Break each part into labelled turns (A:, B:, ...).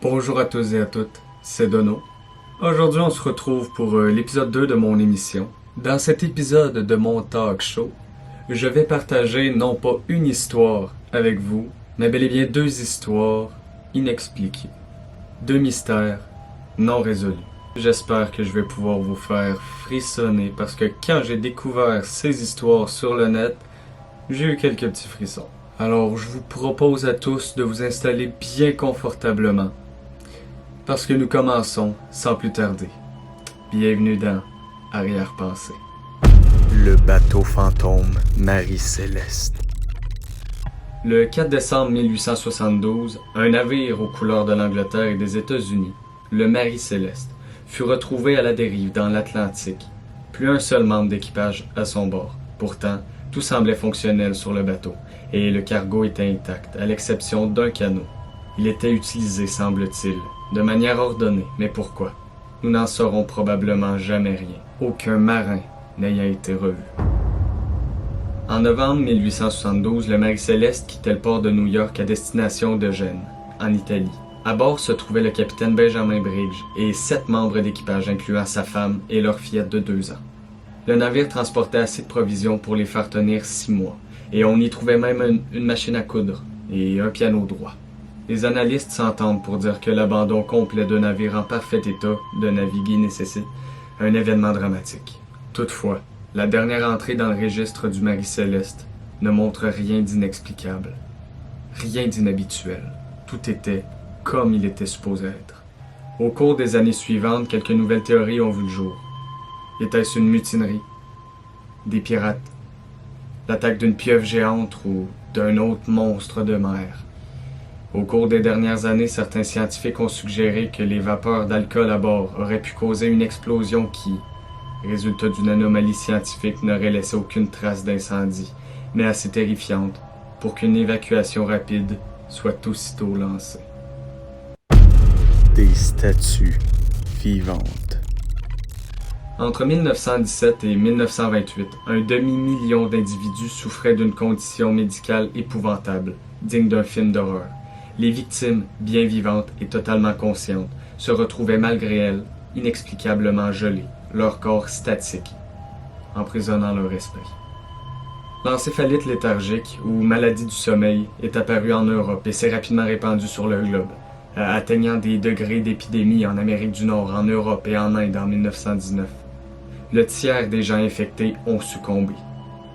A: Bonjour à tous et à toutes, c'est Dono. Aujourd'hui, on se retrouve pour l'épisode 2 de mon émission. Dans cet épisode de mon talk show, je vais partager non pas une histoire avec vous, mais bel et bien deux histoires inexpliquées. Deux mystères non résolus. J'espère que je vais pouvoir vous faire frissonner parce que quand j'ai découvert ces histoires sur le net, j'ai eu quelques petits frissons. Alors, je vous propose à tous de vous installer bien confortablement parce que nous commençons sans plus tarder. Bienvenue dans Arrière-pensée.
B: Le bateau fantôme Marie-Céleste.
A: Le 4 décembre 1872, un navire aux couleurs de l'Angleterre et des États-Unis, le Marie-Céleste, fut retrouvé à la dérive dans l'Atlantique. Plus un seul membre d'équipage à son bord. Pourtant, tout semblait fonctionnel sur le bateau, et le cargo était intact, à l'exception d'un canot. Il était utilisé, semble-t-il, de manière ordonnée, mais pourquoi? Nous n'en saurons probablement jamais rien, aucun marin n'ayant été revu. En novembre 1872, le Marie-Céleste quittait le port de New York à destination de Gênes, en Italie. À bord se trouvait le capitaine Benjamin Briggs et 7 membres d'équipage incluant sa femme et leur fillette de 2 ans. Le navire transportait assez de provisions pour les faire tenir 6 mois, et on y trouvait même une machine à coudre et un piano droit. Les analystes s'entendent pour dire que l'abandon complet d'un navire en parfait état de naviguer nécessite un événement dramatique. Toutefois, la dernière entrée dans le registre du Marie-Céleste ne montre rien d'inexplicable, rien d'inhabituel. Tout était comme il était supposé être. Au cours des années suivantes, quelques nouvelles théories ont vu le jour. Était-ce une mutinerie? Des pirates? L'attaque d'une pieuvre géante ou d'un autre monstre de mer? Au cours des dernières années, certains scientifiques ont suggéré que les vapeurs d'alcool à bord auraient pu causer une explosion qui, résultat d'une anomalie scientifique, n'aurait laissé aucune trace d'incendie, mais assez terrifiante pour qu'une évacuation rapide soit aussitôt lancée.
B: Des statues vivantes.
A: Entre 1917 et 1928, un demi-million d'individus souffraient d'une condition médicale épouvantable, digne d'un film d'horreur. Les victimes, bien vivantes et totalement conscientes, se retrouvaient malgré elles, inexplicablement gelées, leur corps statique, emprisonnant leur esprit. L'encéphalite léthargique, ou maladie du sommeil, est apparue en Europe et s'est rapidement répandue sur le globe, atteignant des degrés d'épidémie en Amérique du Nord, en Europe et en Inde en 1919. Le tiers des gens infectés ont succombé.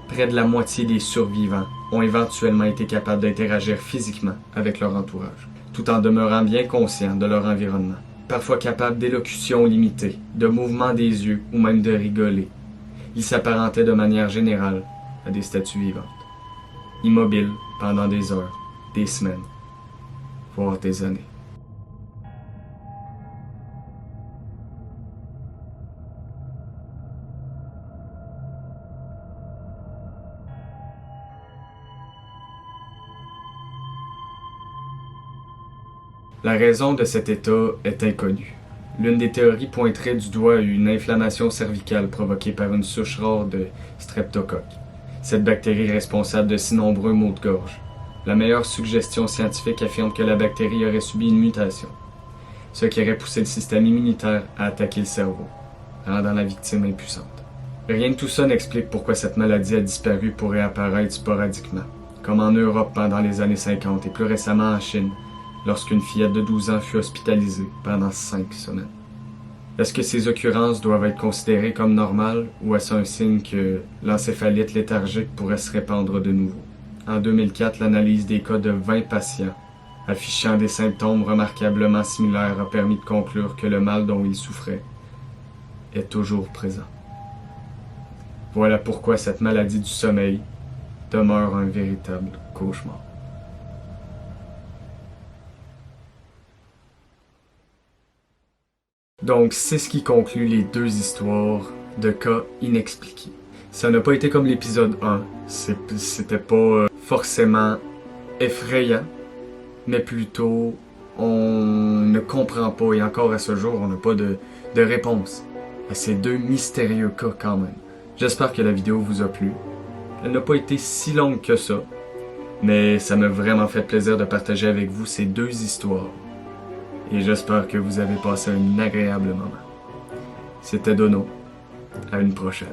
A: Près de la moitié des survivants ont éventuellement été capables d'interagir physiquement avec leur entourage, tout en demeurant bien conscients de leur environnement. Parfois capables d'élocution limitée, de mouvements des yeux ou même de rigoler. Ils s'apparentaient de manière générale à des statues vivantes, immobiles pendant des heures, des semaines, voire des années. La raison de cet état est inconnue. L'une des théories pointerait du doigt une inflammation cervicale provoquée par une souche rare de streptocoque. Cette bactérie est responsable de si nombreux maux de gorge. La meilleure suggestion scientifique affirme que la bactérie aurait subi une mutation, ce qui aurait poussé le système immunitaire à attaquer le cerveau, rendant la victime impuissante. Rien de tout ça n'explique pourquoi cette maladie a disparu pour réapparaître sporadiquement, comme en Europe pendant les années 50 et plus récemment en Chine, lorsqu'une fillette de 12 ans fut hospitalisée pendant 5 semaines. Est-ce que ces occurrences doivent être considérées comme normales ou est-ce un signe que l'encéphalite léthargique pourrait se répandre de nouveau? En 2004, l'analyse des cas de 20 patients affichant des symptômes remarquablement similaires a permis de conclure que le mal dont ils souffraient est toujours présent. Voilà pourquoi cette maladie du sommeil demeure un véritable cauchemar. Donc, c'est ce qui conclut les deux histoires de cas inexpliqués. Ça n'a pas été comme l'épisode 1. C'était pas forcément effrayant, mais plutôt on ne comprend pas, et encore à ce jour, on n'a pas de réponse à ces deux mystérieux cas quand même. J'espère que la vidéo vous a plu. Elle n'a pas été si longue que ça, mais ça m'a vraiment fait plaisir de partager avec vous ces deux histoires. et j'espère que vous avez passé un agréable moment. C'était Dono. À une prochaine.